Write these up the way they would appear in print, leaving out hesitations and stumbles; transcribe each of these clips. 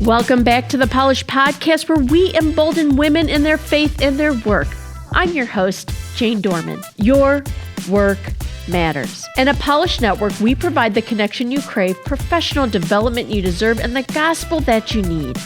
Welcome back to the Polish Podcast, where we embolden women in their faith and their work. I'm your host, Jane Dorman. Your work matters. In a Polish network, we provide the connection you crave, professional development you deserve, and the gospel that you need.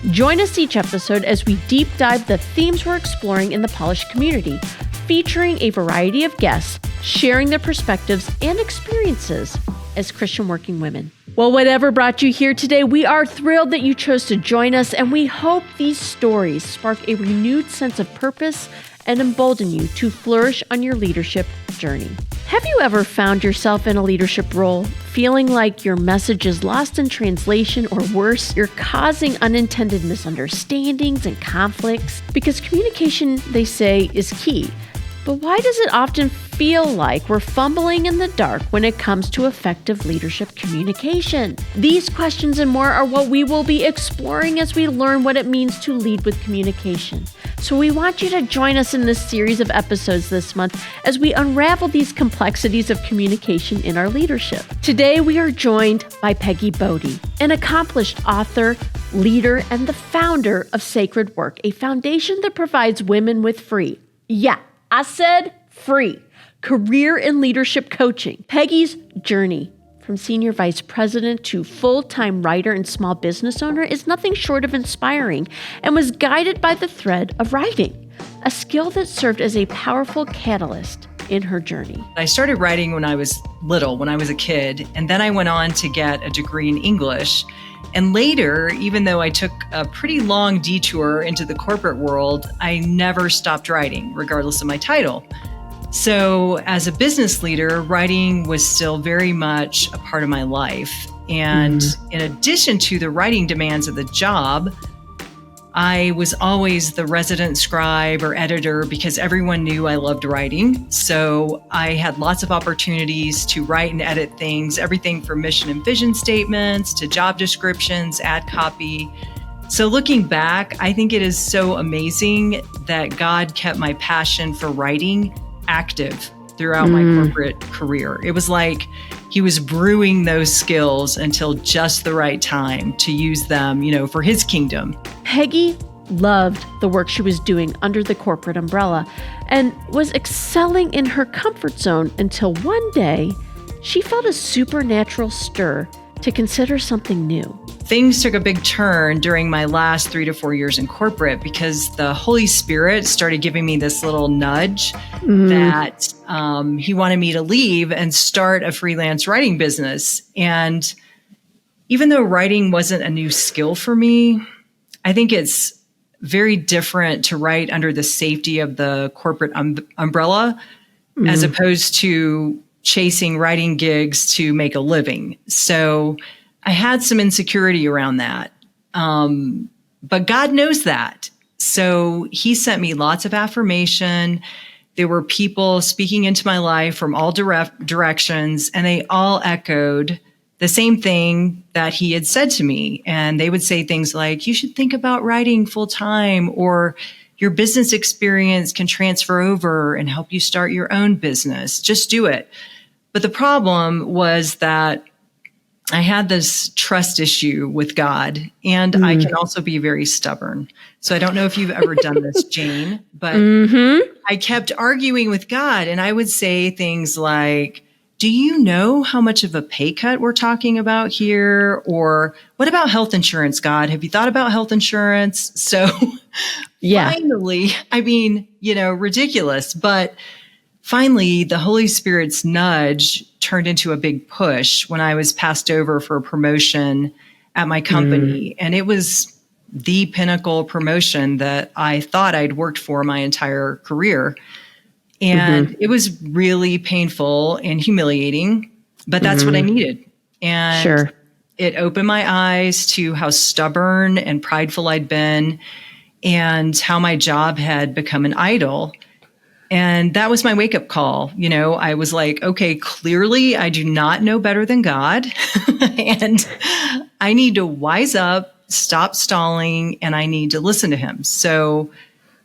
Join us each episode as we deep dive the themes we're exploring in the Polish community, featuring a variety of guests, sharing their perspectives and experiences as Christian working women. Well, whatever brought you here today, we are thrilled that you chose to join us, and we hope these stories spark a renewed sense of purpose and embolden you to flourish on your leadership journey. Have you ever found yourself in a leadership role, feeling like your message is lost in translation, or worse, you're causing unintended misunderstandings and conflicts? Because communication, they say, is key. But why does it often feel like we're fumbling in the dark when it comes to effective leadership communication? These questions and more are what we will be exploring as we learn what it means to lead with communication. So we want you to join us in this series of episodes this month as we unravel these complexities of communication in our leadership. Today we are joined by Peggy Bodde, an accomplished author, leader, and the founder of Sacred Work, a foundation that provides women with free, I said free, career and leadership coaching. Peggy's journey from senior vice president to full-time writer and small business owner is nothing short of inspiring, and was guided by the thread of writing, a skill that served as a powerful catalyst in her journey. I started writing when I was little, when I was a kid, and then I went on to get a degree in English. And later, even though I took a pretty long detour into the corporate world, I never stopped writing, regardless of my title. So as a business leader, writing was still very much a part of my life. And in addition to the writing demands of the job, I was always the resident scribe or editor because everyone knew I loved writing. So I had lots of opportunities to write and edit things, everything from mission and vision statements to job descriptions, ad copy. So looking back, I think it is so amazing that God kept my passion for writing active throughout my corporate career. It was like he was brewing those skills until just the right time to use them, for his kingdom. Peggy loved the work she was doing under the corporate umbrella and was excelling in her comfort zone until one day she felt a supernatural stir to consider something new. Things took a big turn during my last 3 to 4 years in corporate because the Holy Spirit started giving me this little nudge that he wanted me to leave and start a freelance writing business. And even though writing wasn't a new skill for me, I think it's very different to write under the safety of the corporate umbrella as opposed to chasing writing gigs to make a living. So I had some insecurity around that. But God knows that. So he sent me lots of affirmation. There were people speaking into my life from all directions, and they all echoed the same thing that he had said to me. And they would say things like, you should think about writing full time, or your business experience can transfer over and help you start your own business. Just do it. But the problem was that I had this trust issue with God, and I can also be very stubborn. So I don't know if you've ever done this, Jane, but I kept arguing with God, and I would say things like, do you know how much of a pay cut we're talking about here? Or what about health insurance, God? Have you thought about health insurance? So finally, ridiculous. But finally, the Holy Spirit's nudge turned into a big push when I was passed over for a promotion at my company. And it was the pinnacle promotion that I thought I'd worked for my entire career. And it was really painful and humiliating, but that's what I needed. And it opened my eyes to how stubborn and prideful I'd been and how my job had become an idol. And that was my wake-up call. I was like, okay, clearly I do not know better than God. And I need to wise up, stop stalling, and I need to listen to him. So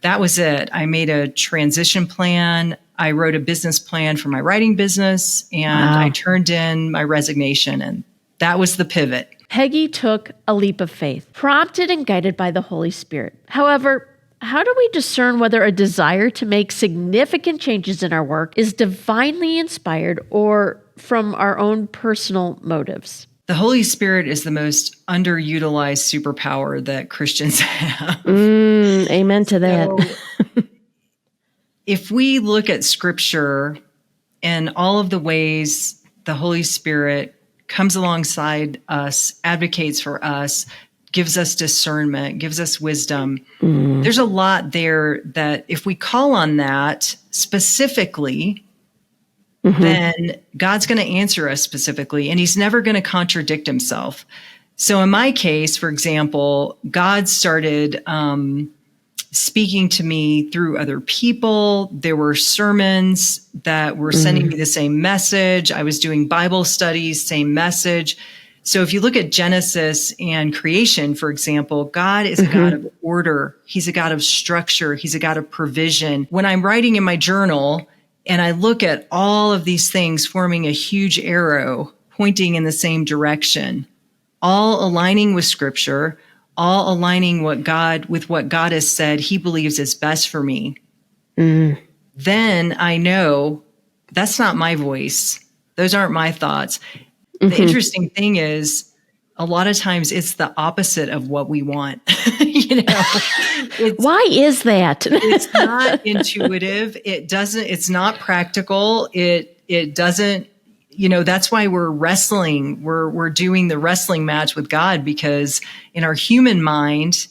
that was it. I made a transition plan. I wrote a business plan for my writing business, and I turned in my resignation, and that was the pivot. Peggy took a leap of faith, prompted and guided by the Holy Spirit. However, how do we discern whether a desire to make significant changes in our work is divinely inspired or from our own personal motives? The Holy Spirit is the most underutilized superpower that Christians have. Amen to that. So, if we look at Scripture and all of the ways the Holy Spirit comes alongside us, advocates for us, gives us discernment, gives us wisdom, there's a lot there that if we call on that specifically, then God's going to answer us specifically, and he's never going to contradict himself. So in my case, for example, God started speaking to me through other people. There were sermons that were sending me the same message. I was doing Bible studies, same message. So if you look at Genesis and creation, for example, God is a God of order. He's a God of structure. He's a God of provision. When I'm writing in my journal and I look at all of these things forming a huge arrow pointing in the same direction, all aligning with Scripture, all aligning with what God has said he believes is best for me, then I know that's not my voice. Those aren't my thoughts. The interesting thing is, a lot of times it's the opposite of what we want. Why is that? It's not intuitive. It's not practical. It doesn't, that's why we're wrestling. We're doing the wrestling match with God, because in our human mind,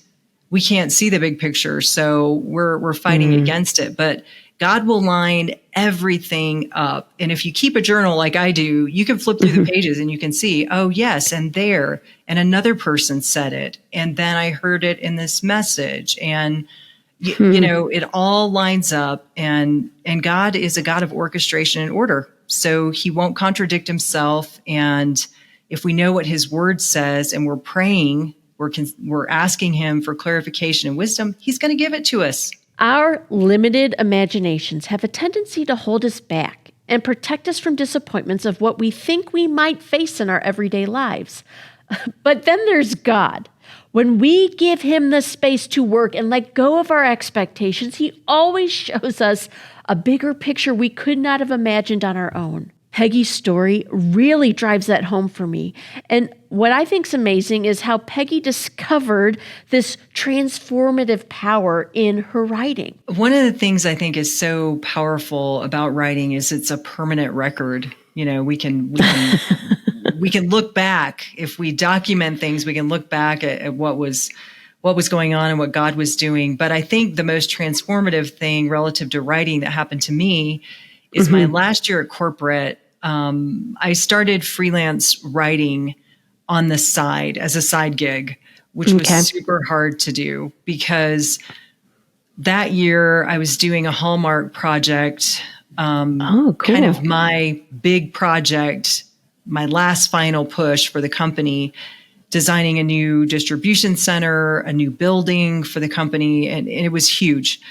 we can't see the big picture. So we're fighting against it. But God will line everything up. And if you keep a journal like I do, you can flip through the pages and you can see, oh, yes, and there, and another person said it. And then I heard it in this message. And, it all lines up. And God is a God of orchestration and order. So he won't contradict himself. And if we know what his word says and we're praying, we're asking him for clarification and wisdom, he's going to give it to us. Our limited imaginations have a tendency to hold us back and protect us from disappointments of what we think we might face in our everyday lives. But then there's God. When we give him the space to work and let go of our expectations, he always shows us a bigger picture we could not have imagined on our own. Peggy's story really drives that home for me. And what I think is amazing is how Peggy discovered this transformative power in her writing. One of the things I think is so powerful about writing is it's a permanent record. We can look back. If we document things, we can look back at what was going on and what God was doing. But I think the most transformative thing relative to writing that happened to me is my last year at corporate. I started freelance writing on the side as a side gig, which was super hard to do, because that year I was doing a Hallmark project, kind of my big project, my last final push for the company, designing a new distribution center, a new building for the company. And it was huge,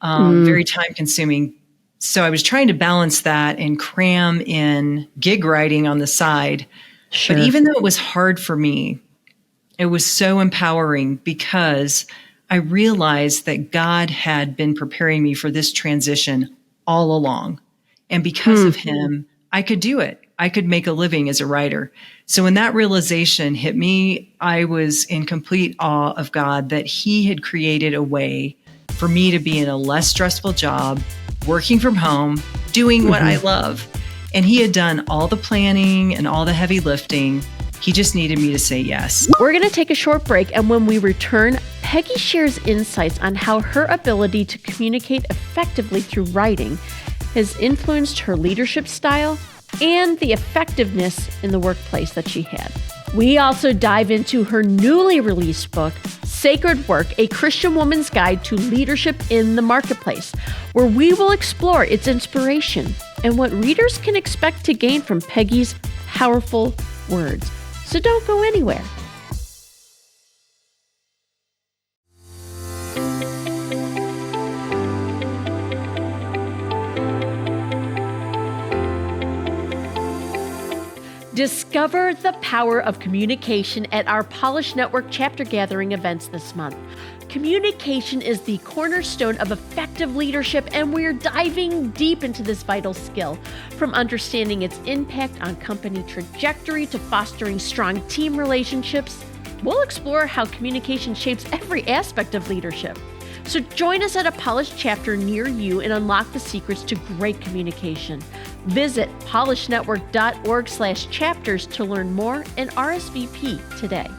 very time consuming. So I was trying to balance that and cram in gig writing on the side. Sure. But even though it was hard for me, it was so empowering, because I realized that God had been preparing me for this transition all along. And because of him, I could do it. I could make a living as a writer. So when that realization hit me, I was in complete awe of God, that he had created a way for me to be in a less stressful job, working from home, doing what I love. And he had done all the planning and all the heavy lifting. He just needed me to say yes. We're going to take a short break. And when we return, Peggy shares insights on how her ability to communicate effectively through writing has influenced her leadership style and the effectiveness in the workplace that she had. We also dive into her newly released book, Sacred Work, A Christian Woman's Guide to Leadership in the Marketplace, where we will explore its inspiration and what readers can expect to gain from Peggy's powerful words. So don't go anywhere. Discover the power of communication at our Polish Network chapter gathering events this month. Communication is the cornerstone of effective leadership, and we're diving deep into this vital skill. From understanding its impact on company trajectory to fostering strong team relationships, we'll explore how communication shapes every aspect of leadership. So join us at a Polish chapter near you and unlock the secrets to great communication. Visit polishnetwork.org/chapters to learn more and RSVP today.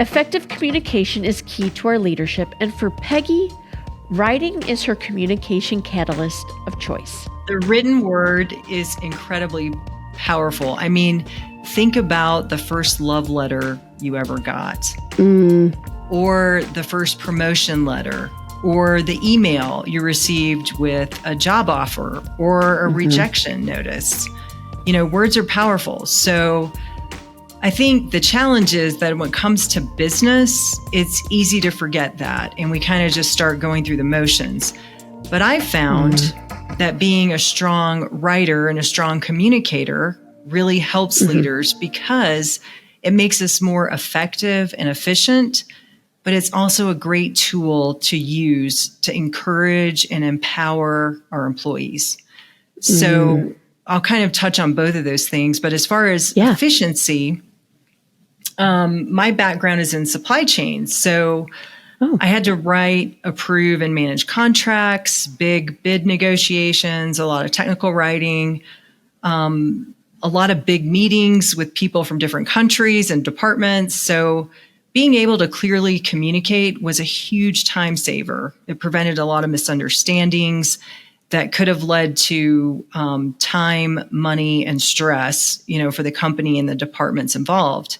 Effective communication is key to our leadership, and for Peggy, writing is her communication catalyst of choice. The written word is incredibly powerful. I mean, think about the first love letter you ever got, or the first promotion letter, or the email you received with a job offer or a rejection notice. You know, words are powerful. So I think the challenge is that when it comes to business, it's easy to forget that, and we kind of just start going through the motions. But I found that being a strong writer and a strong communicator really helps leaders, because it makes us more effective and efficient, but it's also a great tool to use to encourage and empower our employees. So I'll kind of touch on both of those things. But as far as efficiency, my background is in supply chain. So I had to write, approve, and manage contracts, big bid negotiations, a lot of technical writing, a lot of big meetings with people from different countries and departments. So being able to clearly communicate was a huge time saver. It prevented a lot of misunderstandings that could have led to time, money, and stress, you know, for the company and the departments involved.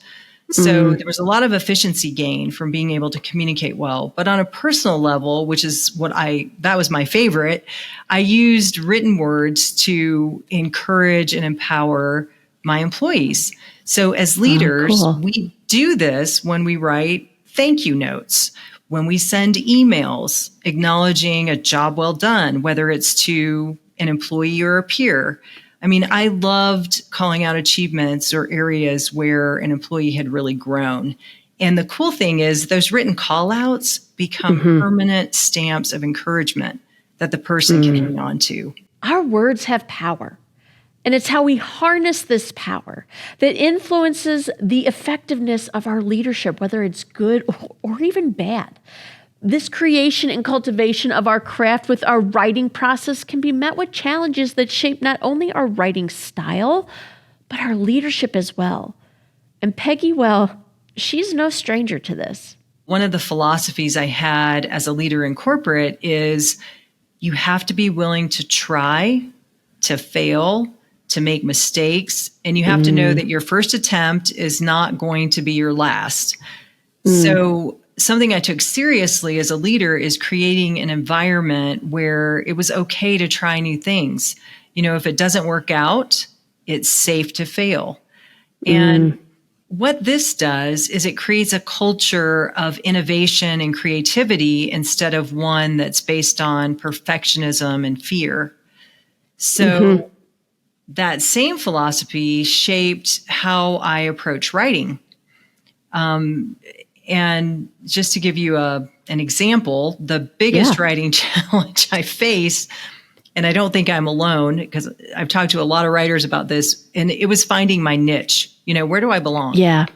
So there was a lot of efficiency gain from being able to communicate well. But on a personal level, which is that was my favorite, I used written words to encourage and empower my employees. So as leaders, we do this when we write thank you notes, when we send emails acknowledging a job well done, whether it's to an employee or a peer. I mean, I loved calling out achievements or areas where an employee had really grown. And the cool thing is those written call outs become permanent stamps of encouragement that the person can hang on to. Our words have power, and it's how we harness this power that influences the effectiveness of our leadership, whether it's good or even bad. This creation and cultivation of our craft with our writing process can be met with challenges that shape not only our writing style, but our leadership as well. And Peggy, well, she's no stranger to this. One of the philosophies I had as a leader in corporate is you have to be willing to try, to fail, to make mistakes, and you have to know that your first attempt is not going to be your last. So something I took seriously as a leader is creating an environment where it was okay to try new things. You know, if it doesn't work out, it's safe to fail. And what this does is it creates a culture of innovation and creativity instead of one that's based on perfectionism and fear. So that same philosophy shaped how I approach writing. And just to give you an example, the biggest writing challenge I face, and I don't think I'm alone because I've talked to a lot of writers about this, and it was finding my niche. You know, where do I belong? Yeah.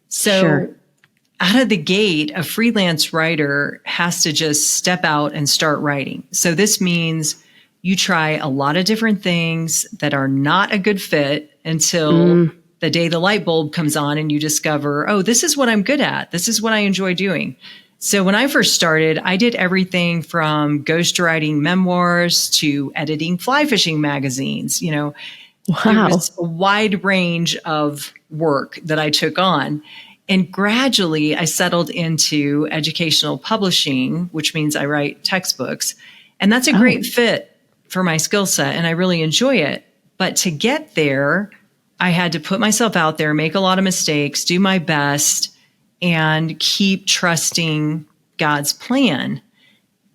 So out of the gate, a freelance writer has to just step out and start writing. So this means you try a lot of different things that are not a good fit until the day the light bulb comes on and you discover, oh, this is what I'm good at. This is what I enjoy doing. So when I first started, I did everything from ghostwriting memoirs to editing fly fishing magazines. You know, there was a wide range of work that I took on. And gradually I settled into educational publishing, which means I write textbooks. And that's a great fit for my skill set. And I really enjoy it. But to get there, I had to put myself out there, make a lot of mistakes, do my best, and keep trusting God's plan.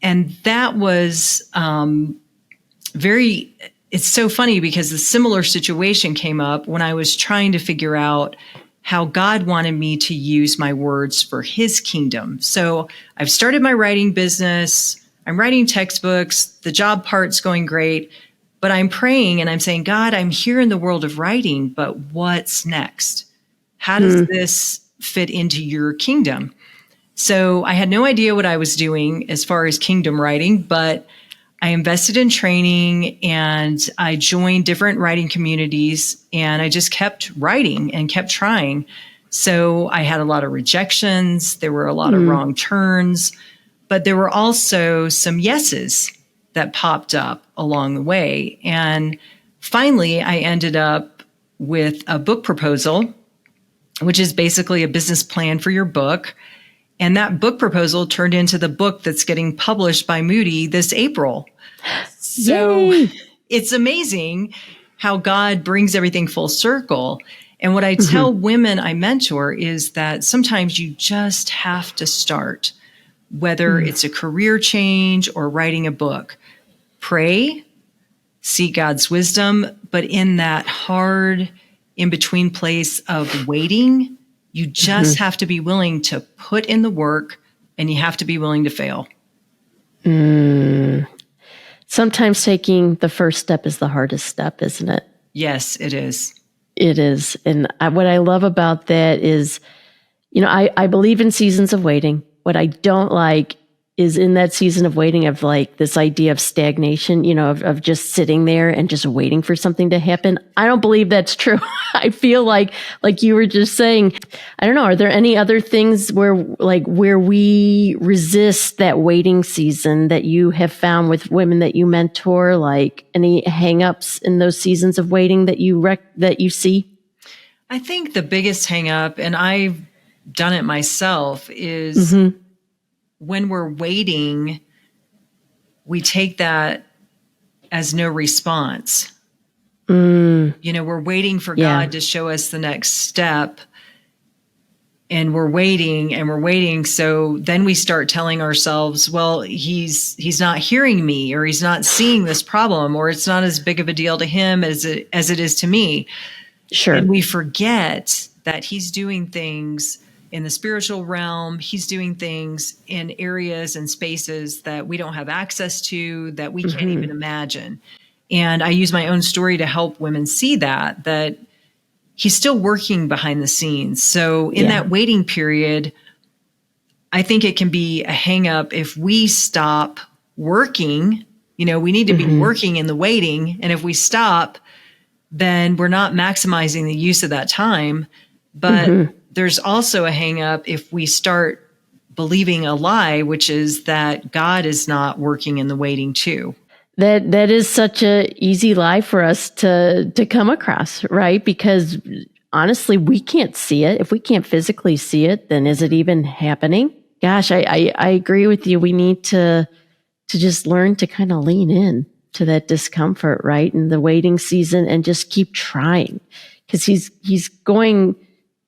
And that was it's so funny because a similar situation came up when I was trying to figure out how God wanted me to use my words for his kingdom. So I've started my writing business. I'm writing textbooks. The job part's going great. But I'm praying and I'm saying, God, I'm here in the world of writing, but what's next? How does this fit into your kingdom? So I had no idea what I was doing as far as kingdom writing, but I invested in training and I joined different writing communities and I just kept writing and kept trying. So I had a lot of rejections. There were a lot of wrong turns, but there were also some yeses that popped up along the way. And finally, I ended up with a book proposal, which is basically a business plan for your book. And that book proposal turned into the book that's getting published by Moody this April. So it's amazing how God brings everything full circle. And what I tell women I mentor is that sometimes you just have to start, whether it's a career change or writing a book. Pray, seek God's wisdom, but in that hard in-between place of waiting, you just have to be willing to put in the work and you have to be willing to fail. Sometimes taking the first step is the hardest step, isn't it? Yes, it is. It is. And what I love about that is, I believe in seasons of waiting. What I don't like is in that season of waiting of like this idea of stagnation, of just sitting there and just waiting for something to happen. I don't believe that's true. I feel like you were just saying, I don't know, are there any other things where we resist that waiting season that you have found with women that you mentor, like any hangups in those seasons of waiting that you see? I think the biggest hangup, and I've done it myself, is when we're waiting, we take that as no response. We're waiting for God to show us the next step. And we're waiting and we're waiting. So then we start telling ourselves, well, he's not hearing me, or he's not seeing this problem, or it's not as big of a deal to him as it is to me. Sure. And we forget that he's doing things in the spiritual realm. He's doing things in areas and spaces that we don't have access to, that we can't even imagine. And I use my own story to help women see that he's still working behind the scenes. So in that waiting period, I think it can be a hang up if we stop working. We need to be working in the waiting. And if we stop, then we're not maximizing the use of that time. But there's also a hang up if we start believing a lie, which is that God is not working in the waiting too. That is such a easy lie for us to come across, right? Because honestly, we can't see it. If we can't physically see it, then is it even happening? Gosh, I agree with you. We need to just learn to kind of lean in to that discomfort, right? In the waiting season, and just keep trying, because he's going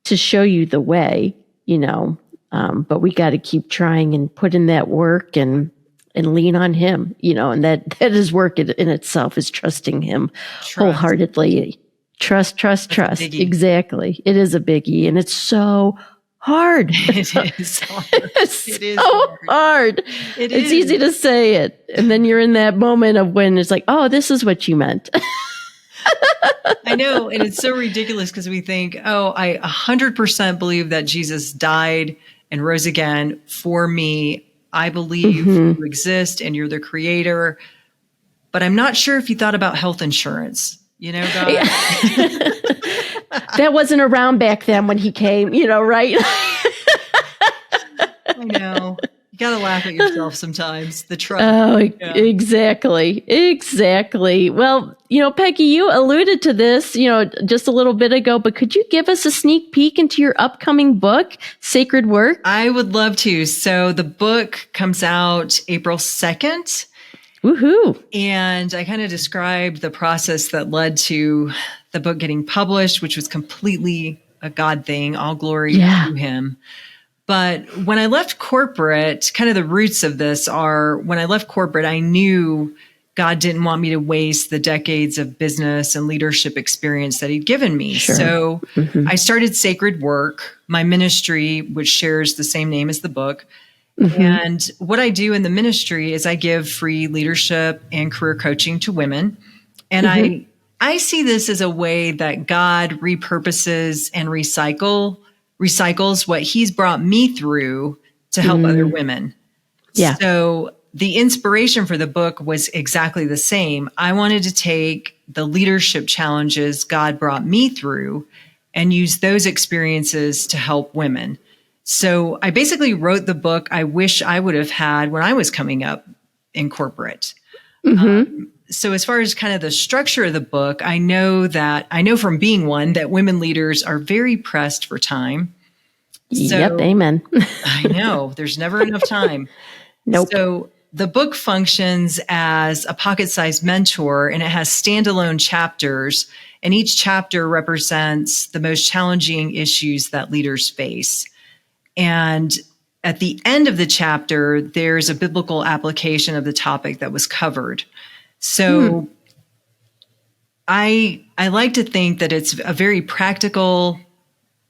to show you the way, but we got to keep trying and put in that work and lean on him, and that is work in itself, is trusting him wholeheartedly. Trust. Exactly. It is a biggie, and it's so hard. It is hard. It's hard. It's easy to say it. And then you're in that moment of when it's like, oh, this is what you meant. I know. And it's so ridiculous because we think, I 100% believe that Jesus died and rose again for me. I believe you exist and you're the creator. But I'm not sure if you thought about health insurance, God. Yeah. That wasn't around back then when he came, right? I know. You got to laugh at yourself sometimes. The truck. Oh, Yeah. exactly. Exactly. Well, Peggy, you alluded to this, just a little bit ago, but could you give us a sneak peek into your upcoming book, Sacred Work? I would love to. So the book comes out April 2nd. Woohoo. And I kind of described the process that led to the book getting published, which was completely a God thing, all glory to him. But when I left corporate, kind of the roots of this are when I left corporate, I knew God didn't want me to waste the decades of business and leadership experience that he'd given me. Sure. So I started Sacred Work, my ministry, which shares the same name as the book. And what I do in the ministry is I give free leadership and career coaching to women. And I see this as a way that God repurposes and recycles what he's brought me through to help other women. Yeah. So the inspiration for the book was exactly the same. I wanted to take the leadership challenges God brought me through and use those experiences to help women. So I basically wrote the book I wish I would have had when I was coming up in corporate. So as far as kind of the structure of the book, I know from being one that women leaders are very pressed for time. Yep, amen. I know there's never enough time. Nope. So the book functions as a pocket-sized mentor, and it has standalone chapters, and each chapter represents the most challenging issues that leaders face. And at the end of the chapter, there's a biblical application of the topic that was covered. So I like to think that it's a very practical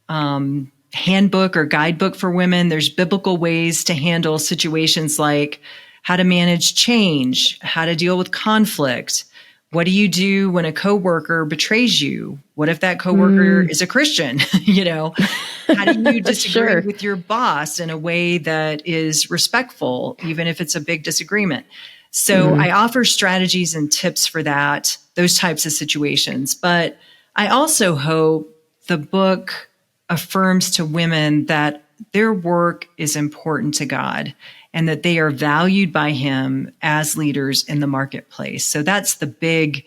handbook or guidebook for women. There's biblical ways to handle situations like how to manage change, how to deal with conflict. What do you do when a coworker betrays you? What if that coworker is a Christian? How do you disagree with your boss in a way that is respectful, even if it's a big disagreement? So I offer strategies and tips for those types of situations. But I also hope the book affirms to women that their work is important to God and that they are valued by him as leaders in the marketplace. So that's the big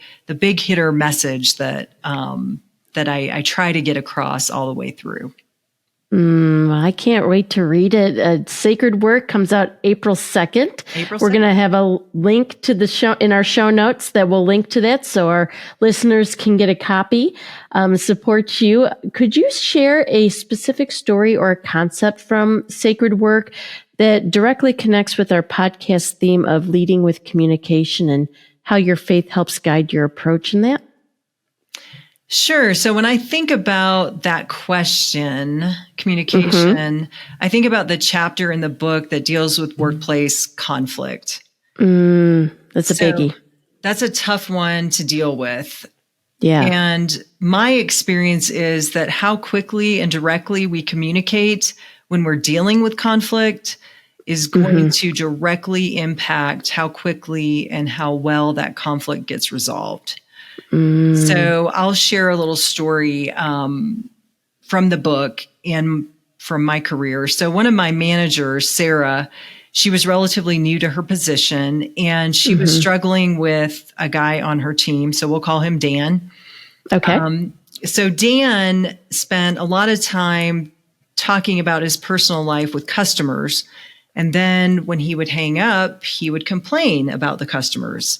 hitter message that I try to get across all the way through. I can't wait to read it. Sacred Work comes out April 2nd. We're going to have a link to the show in our show notes that will link to that so our listeners can get a copy, support you. Could you share a specific story or a concept from Sacred Work that directly connects with our podcast theme of leading with communication and how your faith helps guide your approach in that? Sure. So when I think about that question, communication, I think about the chapter in the book that deals with workplace conflict. That's a biggie. That's a tough one to deal with. Yeah. And my experience is that how quickly and directly we communicate when we're dealing with conflict is going to directly impact how quickly and how well that conflict gets resolved. So I'll share a little story from the book and from my career. So one of my managers, Sarah, she was relatively new to her position and she was struggling with a guy on her team. So we'll call him Dan. Okay. So Dan spent a lot of time talking about his personal life with customers. And then when he would hang up, he would complain about the customers.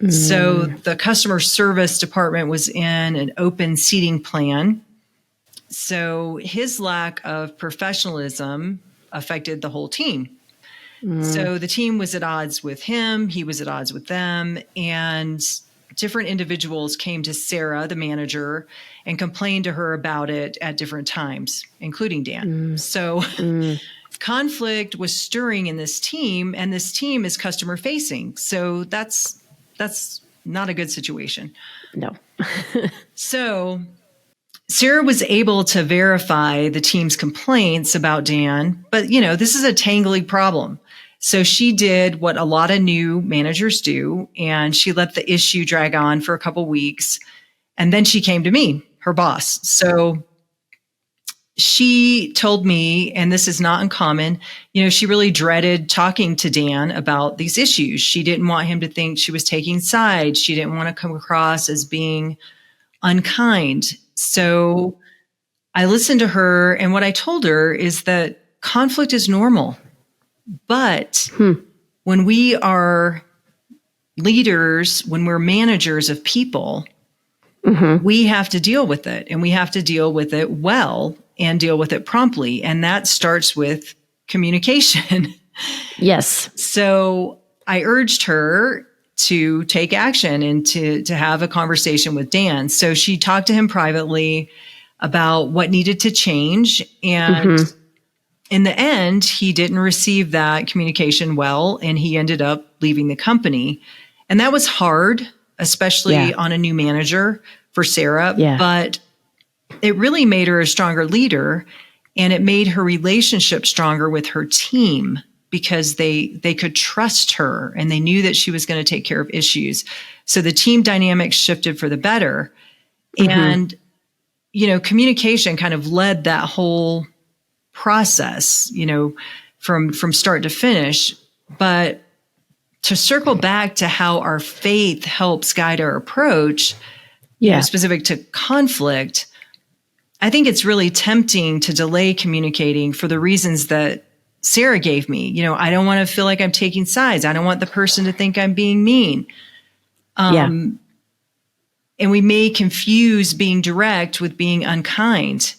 So the customer service department was in an open seating plan. So his lack of professionalism affected the whole team. So the team was at odds with him. He was at odds with them. And different individuals came to Sarah, the manager, and complained to her about it at different times, including Dan. So conflict was stirring in this team, and this team is customer facing. So that's not a good situation. No. So Sarah was able to verify the team's complaints about Dan, but this is a tangly problem. So she did what a lot of new managers do, and she let the issue drag on for a couple weeks. And then she came to me, her boss. So she told me, and this is not uncommon, she really dreaded talking to Dan about these issues. She didn't want him to think she was taking sides. She didn't want to come across as being unkind. So I listened to her, and what I told her is that conflict is normal. But when we are leaders, when we're managers of people, we have to deal with it, and we have to deal with it well and deal with it promptly. And that starts with communication. Yes. So I urged her to take action and to have a conversation with Dan. So she talked to him privately about what needed to change. And in the end, he didn't receive that communication well, and he ended up leaving the company. And that was hard, especially on a new manager for Sarah. Yeah. But it really made her a stronger leader, and it made her relationship stronger with her team because they could trust her and they knew that she was going to take care of issues. So the team dynamics shifted for the better. And, communication kind of led that whole process, from start to finish. But to circle back to how our faith helps guide our approach, specific to conflict, I think it's really tempting to delay communicating for the reasons that Sarah gave me. I don't want to feel like I'm taking sides. I don't want the person to think I'm being mean. And we may confuse being direct with being unkind.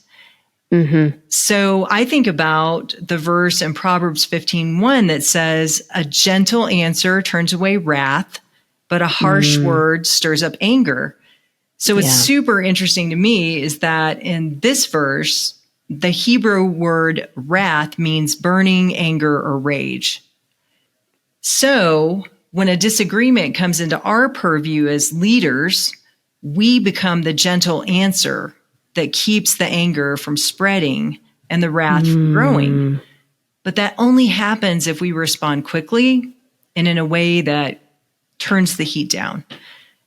So I think about the verse in Proverbs 15:1 that says, "A gentle answer turns away wrath, but a harsh word stirs up anger." So what's super interesting to me is that in this verse, the Hebrew word wrath means burning anger or rage. So when a disagreement comes into our purview as leaders, we become the gentle answer that keeps the anger from spreading and the wrath from growing. But that only happens if we respond quickly and in a way that turns the heat down.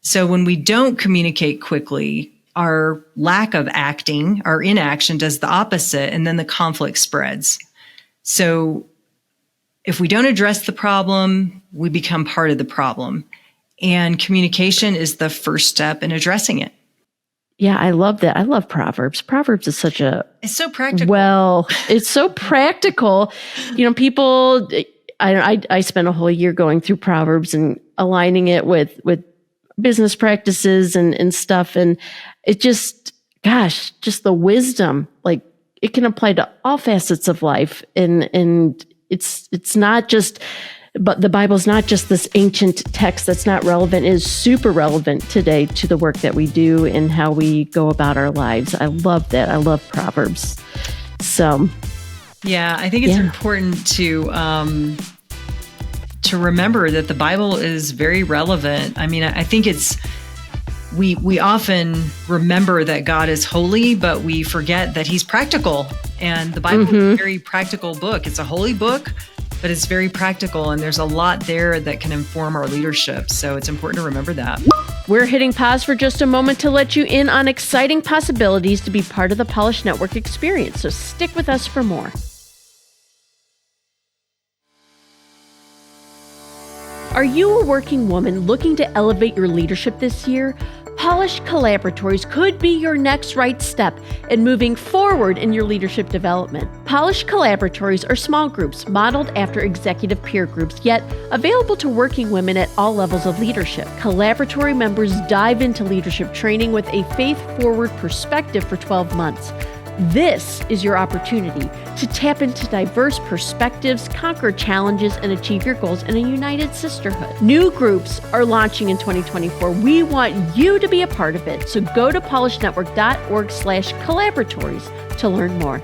So when we don't communicate quickly, our lack of acting, our inaction does the opposite, and then the conflict spreads. So if we don't address the problem, we become part of the problem. And communication is the first step in addressing it. Yeah, I love that. I love Proverbs. Proverbs is it's so practical. Well, it's so practical. People, I spent a whole year going through Proverbs and aligning it with business practices and stuff. And it just the wisdom, like it can apply to all facets of life. And it's not just, but the Bible's not just this ancient text that's not relevant. It is super relevant today to the work that we do and how we go about our lives. I love that. I love Proverbs. So, yeah, I think it's important to remember that the Bible is very relevant. I mean, I think we often remember that God is holy, but we forget that he's practical. And the Bible is a very practical book. It's a holy book, but it's very practical. And there's a lot there that can inform our leadership. So it's important to remember that. We're hitting pause for just a moment to let you in on exciting possibilities to be part of the Polish Network experience. So stick with us for more. Are you a working woman looking to elevate your leadership this year? Polish Collaboratories could be your next right step in moving forward in your leadership development. Polish Collaboratories are small groups modeled after executive peer groups, yet available to working women at all levels of leadership. Collaboratory members dive into leadership training with a faith-forward perspective for 12 months. This is your opportunity to tap into diverse perspectives, conquer challenges, and achieve your goals in a united sisterhood. New groups are launching in 2024. We want you to be a part of it. So go to polishnetwork.org/collaboratories to learn more.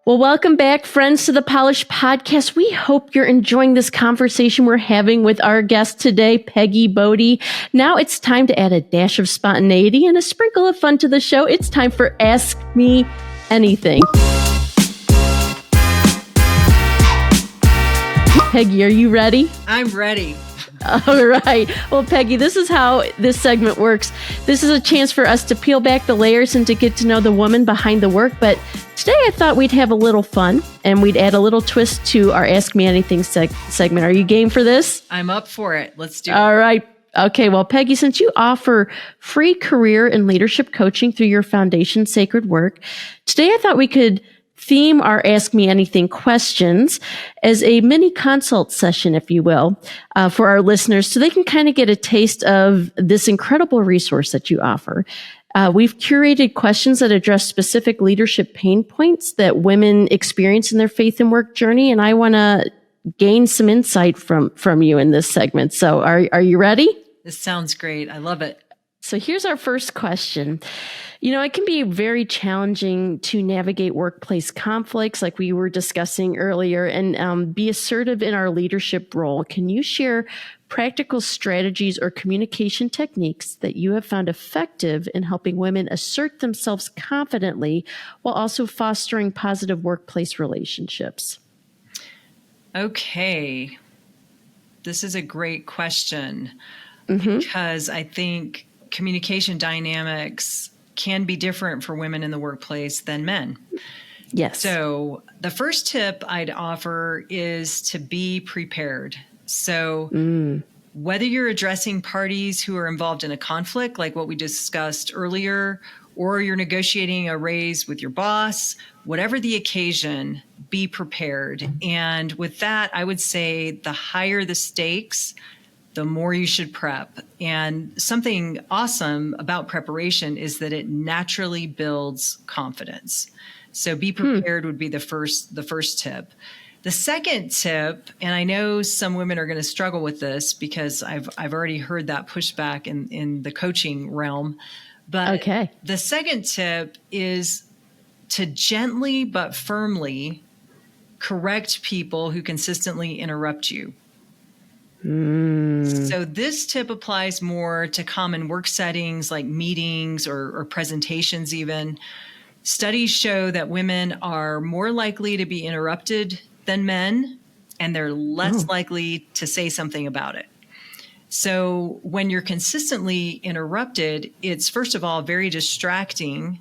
Well, welcome back, friends, to the Polish Podcast. We hope you're enjoying this conversation we're having with our guest today, Peggy Bodde. Now it's time to add a dash of spontaneity and a sprinkle of fun to the show. It's time for Ask Me Anything. Peggy, are you ready? I'm ready. All right. Well, Peggy, this is how this segment works. This is a chance for us to peel back the layers and to get to know the woman behind the work. But today I thought we'd have a little fun and we'd add a little twist to our Ask Me Anything segment. Are you game for this? I'm up for it. Let's do it. All right. Okay. Well, Peggy, since you offer free career and leadership coaching through your foundation, Sacred Work, today I thought we could theme our Ask Me Anything questions as a mini consult session, if you will, for our listeners so they can kind of get a taste of this incredible resource that you offer. We've curated questions that address specific leadership pain points that women experience in their faith and work journey, and I want to gain some insight from you in this segment. So are you ready? This sounds great. I love it. So here's our first question. You know, it can be very challenging to navigate workplace conflicts like we were discussing earlier and be assertive in our leadership role. Can you share practical strategies or communication techniques that you have found effective in helping women assert themselves confidently while also fostering positive workplace relationships? Okay. This is a great question because I think communication dynamics can be different for women in the workplace than men. Yes. So the first tip I'd offer is to be prepared. So whether you're addressing parties who are involved in a conflict, like what we discussed earlier, or you're negotiating a raise with your boss, whatever the occasion, be prepared. And with that, I would say the higher the stakes, the more you should prep. And something awesome about preparation is that it naturally builds confidence. So be prepared would be the first tip. The second tip, and I know some women are going to struggle with this because I've already heard that pushback in the coaching realm. But the second tip is to gently but firmly correct people who consistently interrupt you. So this tip applies more to common work settings like meetings or presentations even. Studies show that women are more likely to be interrupted than men, and they're less likely to say something about it. So when you're consistently interrupted, it's first of all very distracting.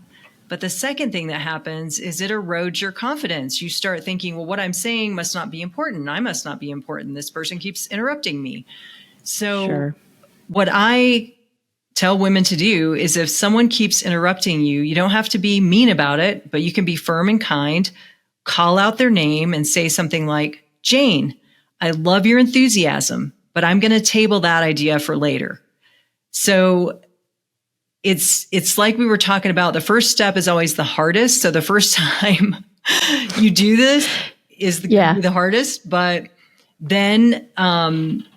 But the second thing that happens is it erodes your confidence. You start thinking, well, what I'm saying must not be important. I must not be important. This person keeps interrupting me. So what I tell women to do is if someone keeps interrupting you, you don't have to be mean about it, but you can be firm and kind, call out their name and say something like, Jane, I love your enthusiasm, but I'm going to table that idea for later. So it's like we were talking about. The first step is always the hardest. So the first time you do this is the hardest, but then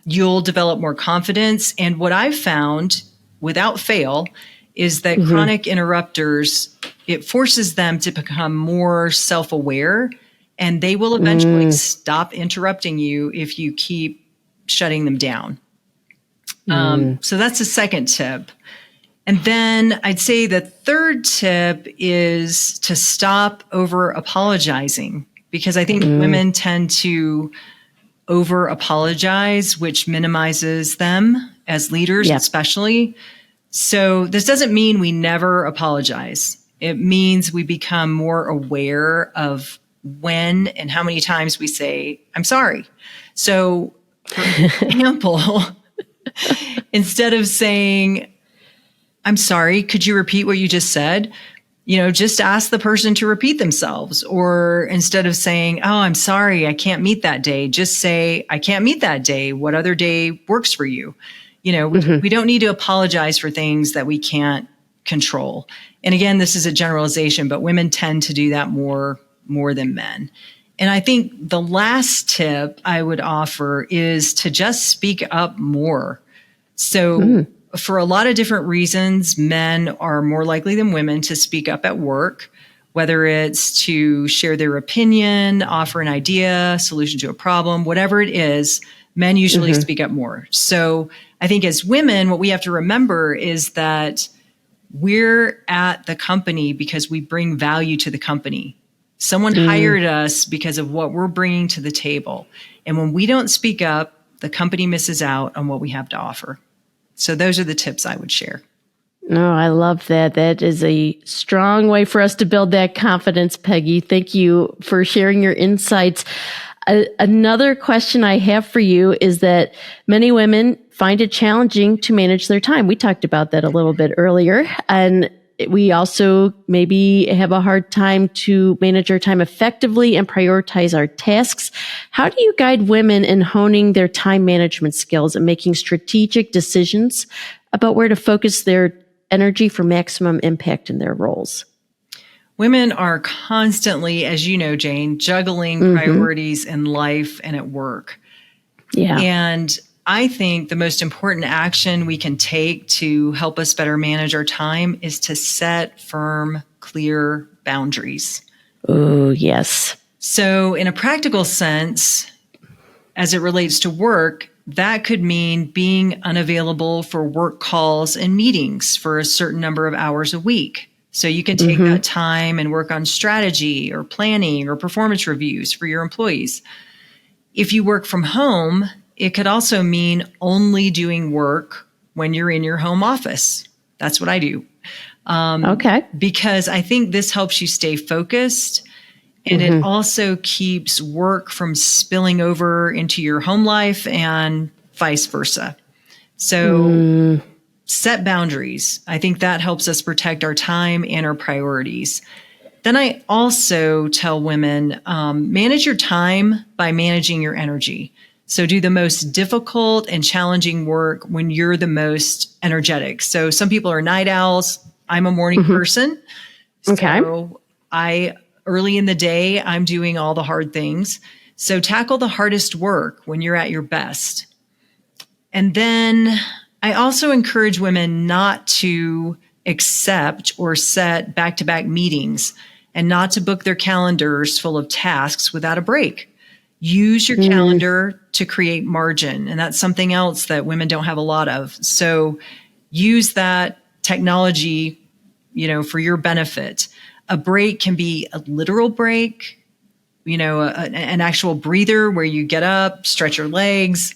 you'll develop more confidence. And what I've found without fail is that chronic interrupters, it forces them to become more self-aware, and they will eventually stop interrupting you if you keep shutting them down. So that's the second tip. And then I'd say the third tip is to stop over apologizing, because I think women tend to over apologize, which minimizes them as leaders, especially. So this doesn't mean we never apologize. It means we become more aware of when and how many times we say, I'm sorry. So for example, instead of saying, I'm sorry, could you repeat what you just said? Just ask the person to repeat themselves. Or instead of saying, oh, I'm sorry, I can't meet that day, just say, I can't meet that day. What other day works for you? We don't need to apologize for things that we can't control. And again, this is a generalization, but women tend to do that more than men. And I think the last tip I would offer is to just speak up more. So for a lot of different reasons, men are more likely than women to speak up at work, whether it's to share their opinion, offer an idea, solution to a problem, whatever it is, men usually speak up more. So I think as women, what we have to remember is that we're at the company because we bring value to the company. Someone hired us because of what we're bringing to the table. And when we don't speak up, the company misses out on what we have to offer. So those are the tips I would share. No, I love that. That is a strong way for us to build that confidence, Peggy. Thank you for sharing your insights. Another question I have for you is that many women find it challenging to manage their time. We talked about that a little bit earlier. And we also maybe have a hard time to manage our time effectively and prioritize our tasks. How do you guide women in honing their time management skills and making strategic decisions about where to focus their energy for maximum impact in their roles? Women are constantly, as you know, Jane, juggling priorities in life and at work. Yeah. And I think the most important action we can take to help us better manage our time is to set firm, clear boundaries. Oh, yes. So in a practical sense, as it relates to work, that could mean being unavailable for work calls and meetings for a certain number of hours a week. So you can take that time and work on strategy or planning or performance reviews for your employees. If you work from home, it could also mean only doing work when you're in your home office. That's what I do. Okay. Because I think this helps you stay focused, and it also keeps work from spilling over into your home life and vice versa. So set boundaries. I think that helps us protect our time and our priorities. Then I also tell women, manage your time by managing your energy. So do the most difficult and challenging work when you're the most energetic. So some people are night owls. I'm a morning person. Okay. So early in the day, I'm doing all the hard things. So tackle the hardest work when you're at your best. And then I also encourage women not to accept or set back-to-back meetings and not to book their calendars full of tasks without a break. Use your calendar to create margin. And that's something else that women don't have a lot of. So use that technology, for your benefit. A break can be a literal break, an actual breather where you get up, stretch your legs.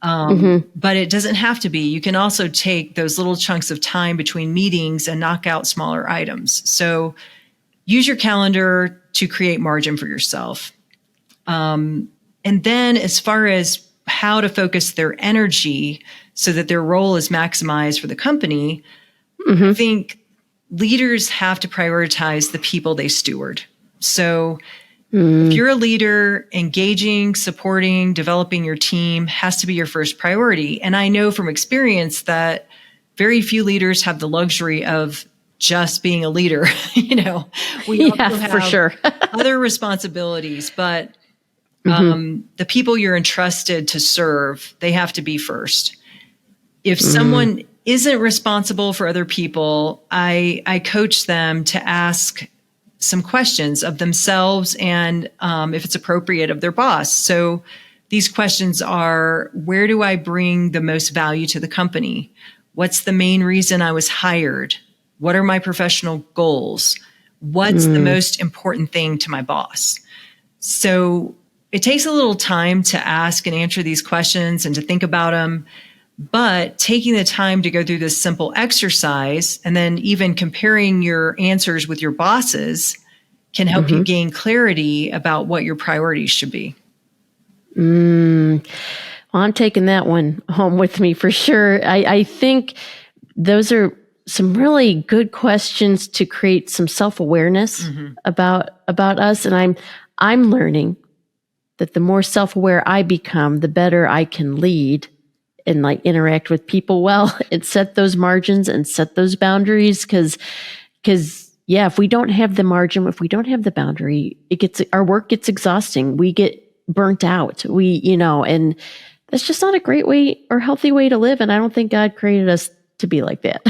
But it doesn't have to be. You can also take those little chunks of time between meetings and knock out smaller items. So use your calendar to create margin for yourself. And then as far as how to focus their energy so that their role is maximized for the company, I think leaders have to prioritize the people they steward. So if you're a leader, engaging, supporting, developing your team has to be your first priority. And I know from experience that very few leaders have the luxury of just being a leader. We also have for sure. other responsibilities, but the people you're entrusted to serve, they have to be first. If someone isn't responsible for other people, I coach them to ask some questions of themselves and, if it's appropriate, of their boss. So these questions are, where do I bring the most value to the company? What's the main reason I was hired? What are my professional goals? What's the most important thing to my boss? So it takes a little time to ask and answer these questions and to think about them. But taking the time to go through this simple exercise and then even comparing your answers with your bosses can help you gain clarity about what your priorities should be. Well, I'm taking that one home with me for sure. I think those are some really good questions to create some self-awareness about us. And I'm learning that the more self-aware I become, the better I can lead and interact with people well and set those margins and set those boundaries. Cause if we don't have the margin, if we don't have the boundary, our work gets exhausting. We get burnt out. And that's just not a great way or healthy way to live. And I don't think God created us to be like that.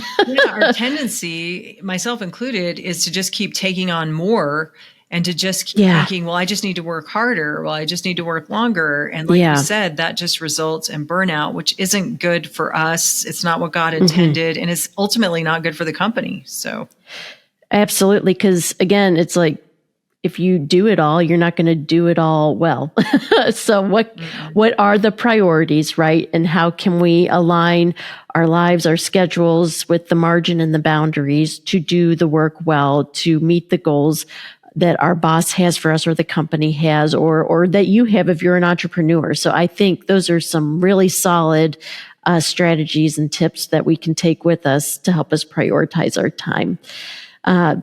Our tendency, myself included, is to just keep taking on more and to just keep thinking, well, I just need to work harder. Well, I just need to work longer. And like you said, that just results in burnout, which isn't good for us. It's not what God intended. And it's ultimately not good for the company. So absolutely. Because again, it's if you do it all, you're not going to do it all well. So what are the priorities, right? And how can we align our lives, our schedules with the margin and the boundaries to do the work well, to meet the goals that our boss has for us or the company has or that you have if you're an entrepreneur. So I think those are some really solid strategies and tips that we can take with us to help us prioritize our time.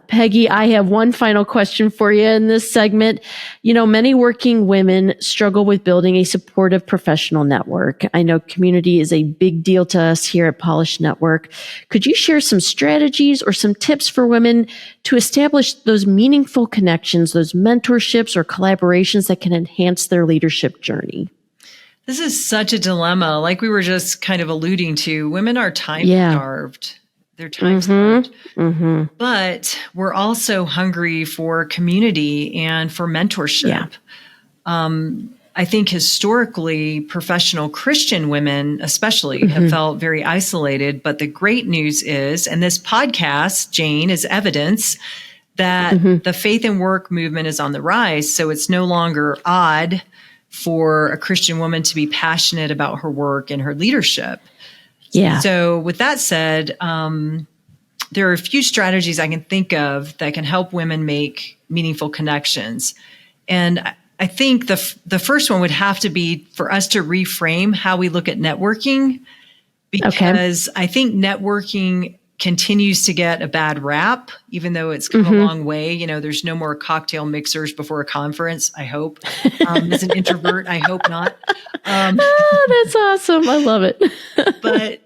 Peggy, I have one final question for you in this segment. Many working women struggle with building a supportive professional network. I know community is a big deal to us here at Polish Network. Could you share some strategies or some tips for women to establish those meaningful connections, those mentorships or collaborations that can enhance their leadership journey? This is such a dilemma. Like we were just kind of alluding to, women are time starved. They're time starved. But we're also hungry for community and for mentorship. I think historically, professional Christian women especially have felt very isolated. But the great news is, and this podcast, Jane, is evidence that the faith and work movement is on the rise. So it's no longer odd for a Christian woman to be passionate about her work and her leadership. Yeah. So with that said, there are a few strategies I can think of that can help women make meaningful connections. And I think the first one would have to be for us to reframe how we look at networking, because I think networking continues to get a bad rap, even though it's come a long way. There's no more cocktail mixers before a conference, I hope. As an introvert, I hope not. That's awesome. I love it. But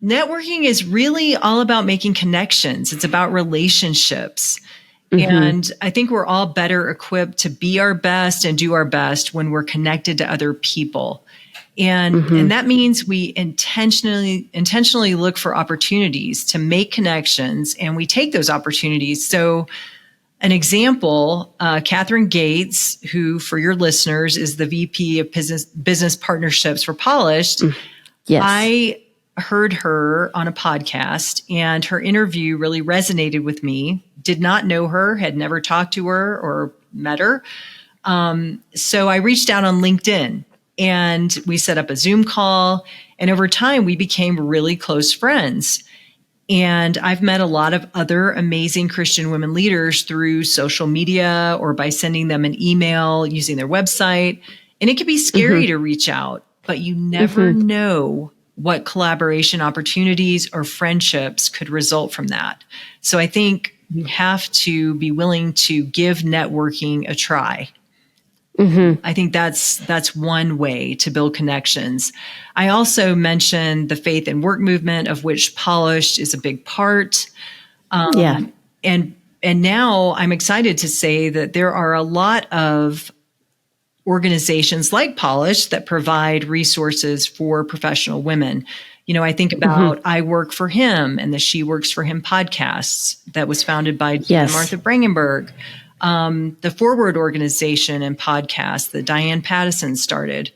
networking is really all about making connections. It's about relationships. And I think we're all better equipped to be our best and do our best when we're connected to other people. And that means we intentionally look for opportunities to make connections, and we take those opportunities. So an example, Catherine Gates, who for your listeners is the VP of Business Partnerships for Polished. Yes. I heard her on a podcast, and her interview really resonated with me. Did not know her, had never talked to her or met her. So I reached out on LinkedIn. And we set up a Zoom call, and over time we became really close friends. And I've met a lot of other amazing Christian women leaders through social media or by sending them an email using their website. And it can be scary to reach out, but you never know what collaboration opportunities or friendships could result from that. So I think you have to be willing to give networking a try. I think that's one way to build connections. I also mentioned the faith and work movement, of which Polished is a big part. And now I'm excited to say that there are a lot of organizations like Polished that provide resources for professional women. I think about I Work for Him and the She Works for Him podcasts that was founded by Martha Brangenberg. The Forward organization and podcast that Diane Pattison started.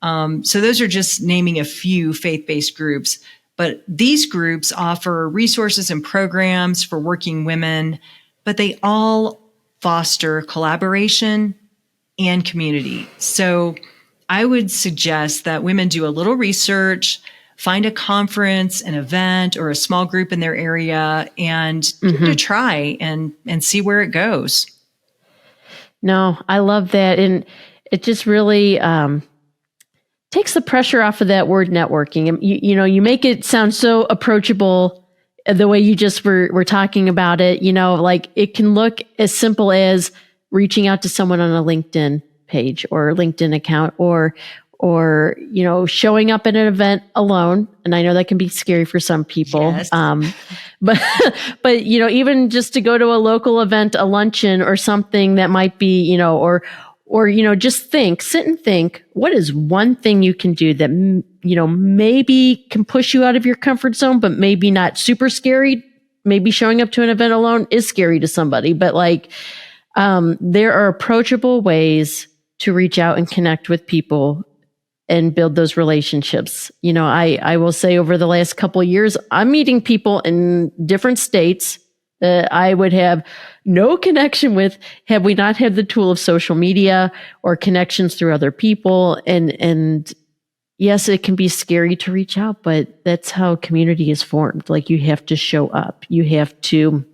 So those are just naming a few faith-based groups. But these groups offer resources and programs for working women, but they all foster collaboration and community. So I would suggest that women do a little research, find a conference, an event, or a small group in their area and give it a try and see where it goes. No, I love that. And it just really takes the pressure off of that word networking. And you make it sound so approachable the way you just were talking about it. Like it can look as simple as reaching out to someone on a LinkedIn page or LinkedIn account or showing up at an event alone. And I know that can be scary for some people. Yes. But even just to go to a local event, a luncheon or something that might be, or just sit and think, what is one thing you can do that, maybe can push you out of your comfort zone, but maybe not super scary. Maybe showing up to an event alone is scary to somebody, but there are approachable ways to reach out and connect with people and build those relationships. I will say over the last couple of years, I'm meeting people in different states, I would have no connection with had we not had the tool of social media or connections through other people. And yes, it can be scary to reach out, but that's how community is formed. Like, you have to show up. You have to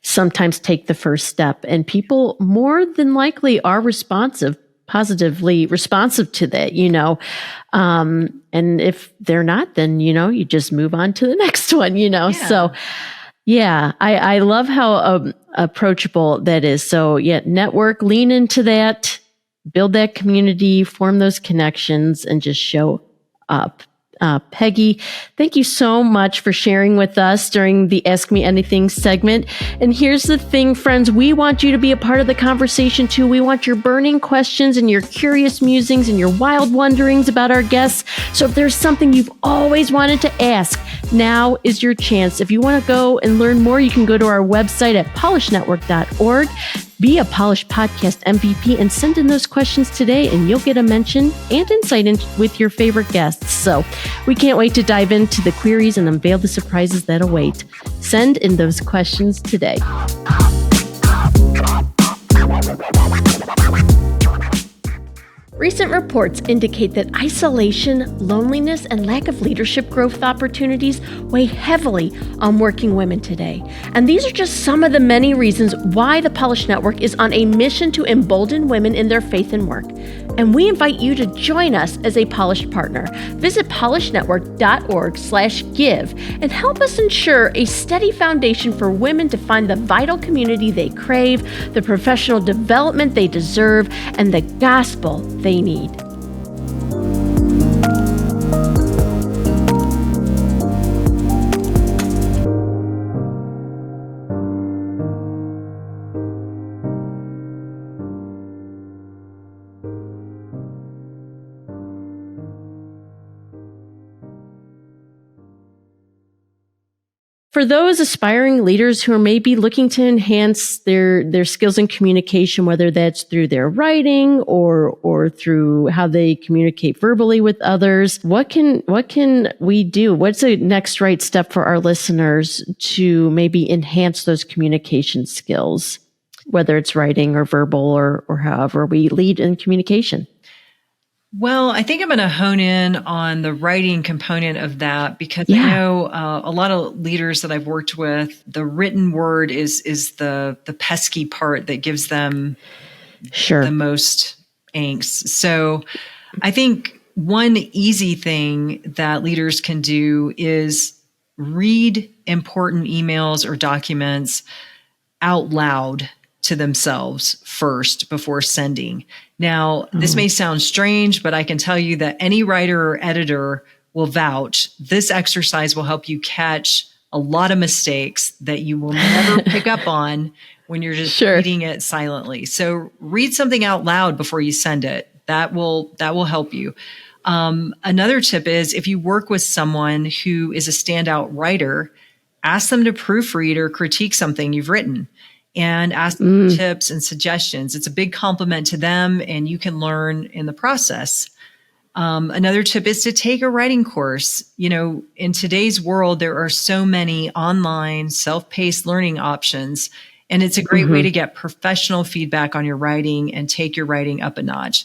sometimes take the first step, and people more than likely are positively responsive to that, and if they're not, then, you just move on to the next one, Yeah. So yeah, I love how approachable that is. So yeah, network, lean into that, build that community, form those connections, and just show up. Peggy, thank you so much for sharing with us during the Ask Me Anything segment. And here's the thing, friends, we want you to be a part of the conversation too. We want your burning questions and your curious musings and your wild wonderings about our guests. So if there's something you've always wanted to ask, now is your chance. If you want to go and learn more, you can go to our website at polishnetwork.org. Be a Polish Podcast MVP and send in those questions today, and you'll get a mention and insight with your favorite guests. So we can't wait to dive into the queries and unveil the surprises that await. Send in those questions today. Recent reports indicate that isolation, loneliness, and lack of leadership growth opportunities weigh heavily on working women today. And these are just some of the many reasons why the Polish Network is on a mission to embolden women in their faith and work. And we invite you to join us as a Polish partner. Visit polishnetwork.org/give and help us ensure a steady foundation for women to find the vital community they crave, the professional development they deserve, and the gospel they need. For those aspiring leaders who are maybe looking to enhance their skills in communication, whether that's through their writing or through how they communicate verbally with others, what can we do? What's the next right step for our listeners to maybe enhance those communication skills, whether it's writing or verbal or however we lead in communication? Well, I think I'm going to hone in on the writing component of that because I know a lot of leaders that I've worked with, the written word is the pesky part that gives them the most angst. So I think one easy thing that leaders can do is read important emails or documents out loud to themselves first before sending. Now, this may sound strange, but I can tell you that any writer or editor will vouch. This exercise will help you catch a lot of mistakes that you will never pick up on when you're just reading it silently. So read something out loud before you send it. That will help you. Another tip is if you work with someone who is a standout writer, ask them to proofread or critique something you've written. And ask them tips and suggestions. It's a big compliment to them, and you can learn in the process. Another tip is to take a writing course. You know, in today's world, there are so many online self-paced learning options, and it's a great way to get professional feedback on your writing and take your writing up a notch.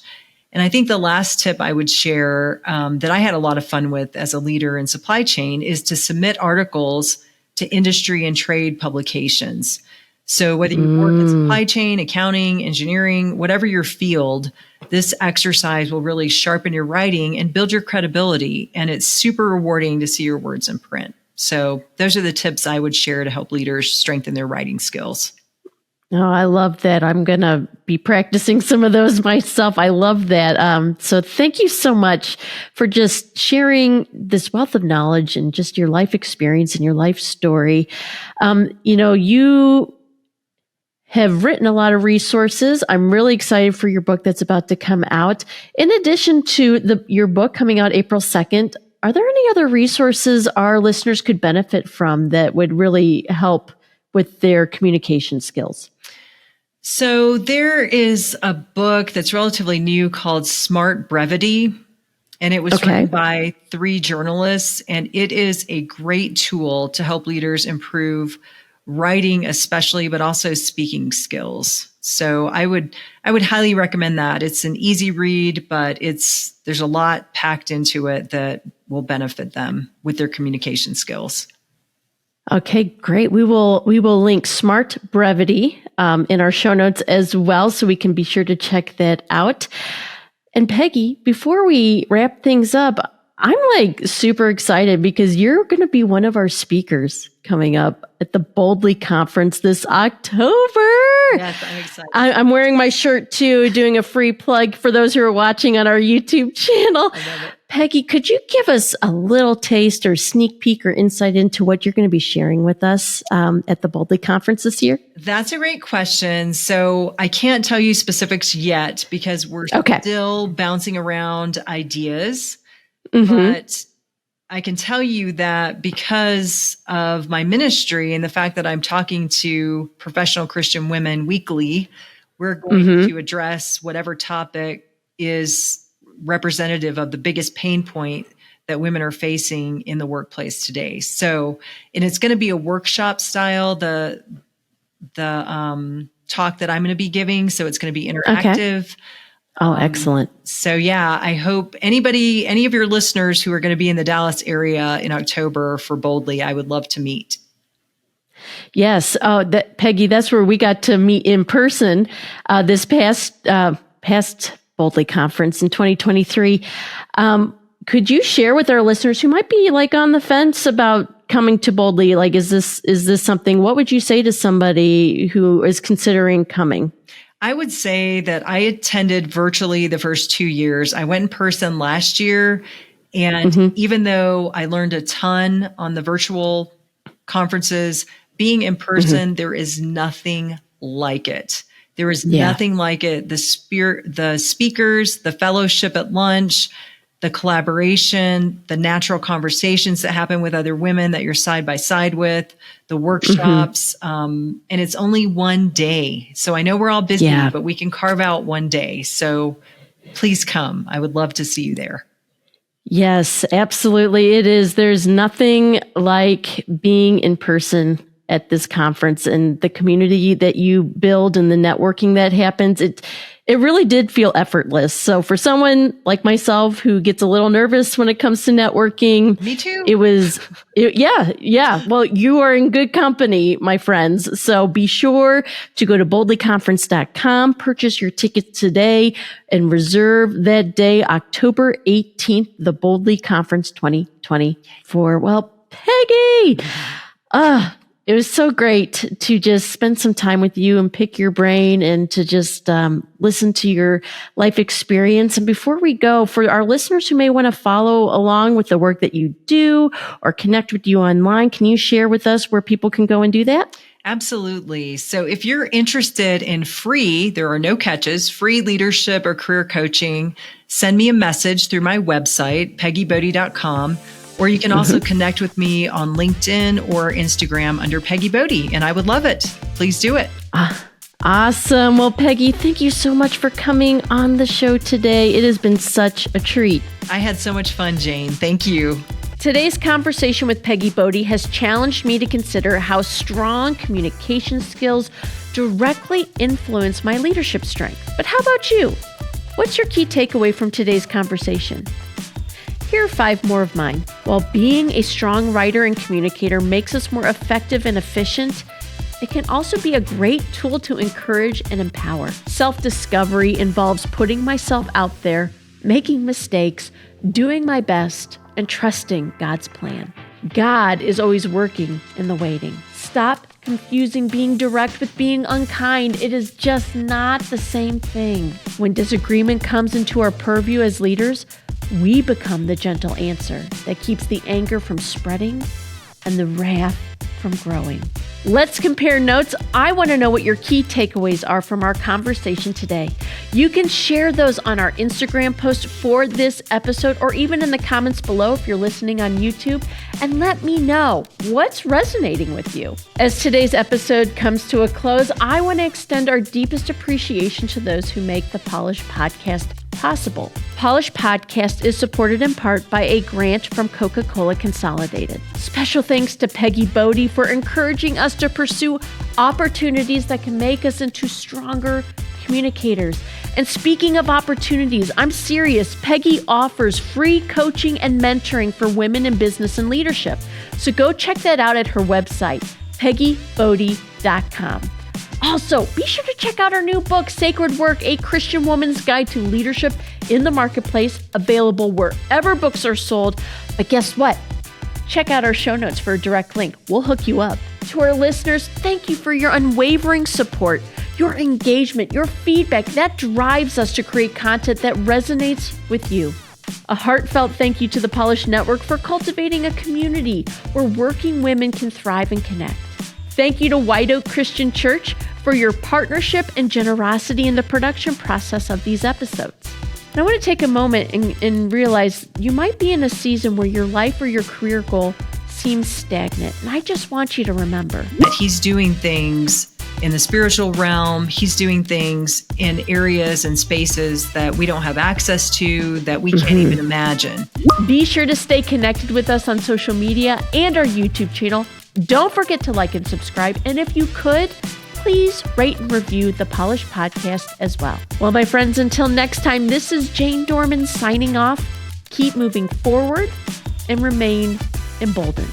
And I think the last tip I would share that I had a lot of fun with as a leader in supply chain is to submit articles to industry and trade publications. So whether you work in supply chain, accounting, engineering, whatever your field, this exercise will really sharpen your writing and build your credibility. And it's super rewarding to see your words in print. So those are the tips I would share to help leaders strengthen their writing skills. Oh, I love that. I'm going to be practicing some of those myself. I love that. So thank you so much for just sharing this wealth of knowledge and just your life experience and your life story. You have written a lot of resources. I'm really excited for your book that's about to come out. In addition to your book coming out April 2nd, are there any other resources our listeners could benefit from that would really help with their communication skills? So there is a book that's relatively new called Smart Brevity, and it was written by 3 journalists, and it is a great tool to help leaders improve writing especially, but also speaking skills. So I would highly recommend that. It's an easy read, but there's a lot packed into it that will benefit them with their communication skills. Okay, great. We will link Smart Brevity in our show notes as well, so we can be sure to check that out. And Peggy, before we wrap things up, I'm like super excited because you're going to be one of our speakers coming up at the Boldly Conference this October. Yes, I'm excited. I'm wearing my shirt too, doing a free plug for those who are watching on our YouTube channel. I love it. Peggy, could you give us a little taste or sneak peek or insight into what you're going to be sharing with us at the Boldly Conference this year? That's a great question. So I can't tell you specifics yet because we're still bouncing around ideas. Mm-hmm. But I can tell you that because of my ministry and the fact that I'm talking to professional Christian women weekly, we're going to address whatever topic is representative of the biggest pain point that women are facing in the workplace today. So, and it's going to be a workshop style, the talk that I'm going to be giving. So it's going to be interactive. Okay. Oh, excellent. So yeah, I hope any of your listeners who are going to be in the Dallas area in October for Boldly, I would love to meet. Yes. Peggy, that's where we got to meet in person this past Boldly Conference in 2023. Could you share with our listeners who might be like on the fence about coming to Boldly? Like, is this something, what would you say to somebody who is considering coming? I would say that I attended virtually the first 2 years. I went in person last year. And even though I learned a ton on the virtual conferences, being in person, there is nothing like it. There is nothing like it. The speakers, the fellowship at lunch, the collaboration, the natural conversations that happen with other women that you're side by side with, the workshops. And it's only one day. So I know we're all busy, but we can carve out one day. So please come. I would love to see you there. Yes, absolutely. It is. There's nothing like being in person at this conference and the community that you build and the networking that happens. It really did feel effortless. So for someone like myself who gets a little nervous when it comes to networking, me too. Yeah. Well, you are in good company, my friends. So be sure to go to boldlyconference.com, purchase your tickets today, and reserve that day, October 18th, the Boldly Conference 2024. Well, Peggy, it was so great to just spend some time with you and pick your brain and to just listen to your life experience. And before we go, for our listeners who may want to follow along with the work that you do or connect with you online, can you share with us where people can go and do that? Absolutely. So if you're interested in free, there are no catches, free leadership or career coaching, send me a message through my website, peggybodde.com. Or you can also connect with me on LinkedIn or Instagram under Peggy Bodde, and I would love it. Please do it. Awesome. Well, Peggy, thank you so much for coming on the show today. It has been such a treat. I had so much fun, Jane. Thank you. Today's conversation with Peggy Bodde has challenged me to consider how strong communication skills directly influence my leadership strength. But how about you? What's your key takeaway from today's conversation? Here are 5 more of mine. While being a strong writer and communicator makes us more effective and efficient, it can also be a great tool to encourage and empower. Self-discovery involves putting myself out there, making mistakes, doing my best, and trusting God's plan. God is always working in the waiting. Stop confusing being direct with being unkind. It is just not the same thing. When disagreement comes into our purview as leaders, we become the gentle answer that keeps the anger from spreading and the wrath from growing. Let's compare notes. I want to know what your key takeaways are from our conversation today. You can share those on our Instagram post for this episode or even in the comments below if you're listening on YouTube, and let me know what's resonating with you. As today's episode comes to a close, I want to extend our deepest appreciation to those who make the Polish podcast possible. Polish Podcast is supported in part by a grant from Coca-Cola Consolidated. Special thanks to Peggy Bodde for encouraging us to pursue opportunities that can make us into stronger communicators. And speaking of opportunities, I'm serious. Peggy offers free coaching and mentoring for women in business and leadership. So go check that out at her website, peggybodde.com. Also, be sure to check out our new book, Sacred Work, A Christian Woman's Guide to Leadership in the Marketplace, available wherever books are sold. But guess what? Check out our show notes for a direct link. We'll hook you up. To our listeners, thank you for your unwavering support, your engagement, your feedback. That drives us to create content that resonates with you. A heartfelt thank you to the Polish Network for cultivating a community where working women can thrive and connect. Thank you to White Oak Christian Church for your partnership and generosity in the production process of these episodes. And I want to take a moment and realize you might be in a season where your life or your career goal seems stagnant. And I just want you to remember that He's doing things in the spiritual realm. He's doing things in areas and spaces that we don't have access to, that we can't even imagine. Be sure to stay connected with us on social media and our YouTube channel. Don't forget to like and subscribe. And if you could, please rate and review the Polish Podcast as well. Well, my friends, until next time, this is Jane Dorman signing off. Keep moving forward and remain emboldened.